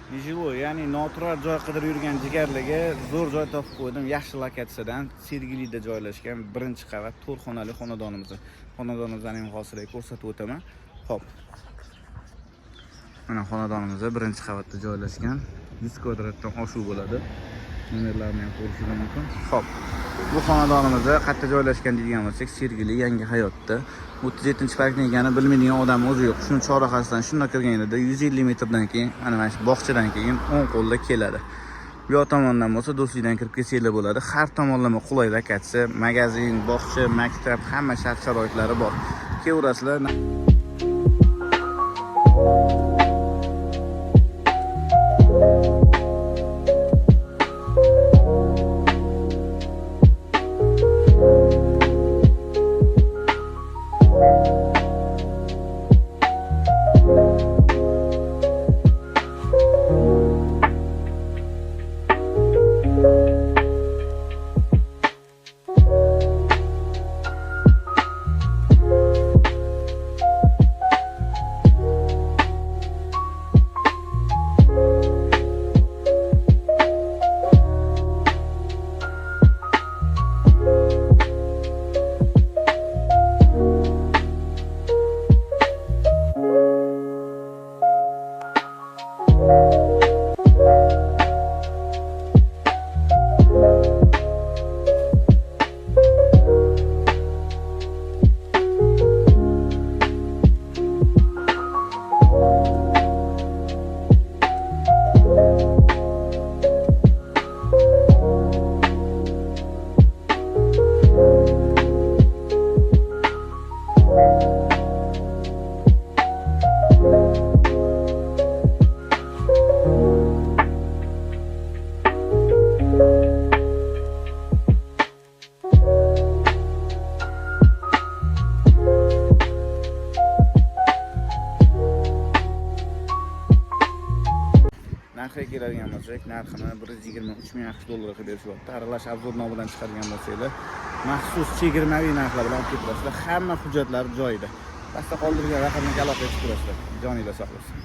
Nijivoy, ya'ni noturar joy qidirib yurgan jigarlarga zo'r joy topib qo'ydim. Yaxshi lokatsiyadan Sergelida joylashgan birinchi qavat 4 xonali xonadonimizni. Xonadonimizning hosilaga ko'rsatib o'taman. Xo'p. Mana xonadonimiz birinchi qavatda joylashgan. 100 kvadratdan oshuv bo'ladi. Nomerlarni ham ko'rishingiz mumkin. Xo'p. Bu xonadonimizda qayerda joylashgan deydigan bo'lsak, Sergeli Yangi Hayotda 37-parkni egani bilmaydigan odam o'zi yo'q. Shuni chorrahasidan shunday kirganida 150 metrdan keyin, mana shu bog'chadan keyin 10 qo'lda keladi. Bu yoq tomondan bo'lsa do'stlikdan kirib kelsanglar bo'ladi. Har tomonlama qulay lokatsiya, magazin, bog'cha, maktab, hamma shart-sharoitlari bor. Kelaverasizlar. Narxiga keladigan bo'lsak, narxini 123 ming AQSh dollariga berishyapti. Aralash arzon bilan chiqargan bo'lsanglar, maxsus chegirmaviy narxlar bilan olib ketasizlar. Hamma hujjatlari joyida. Pastda qoldirgan raqamga aloqa qilib turasizlar. Joninglar sog' bo'lsin.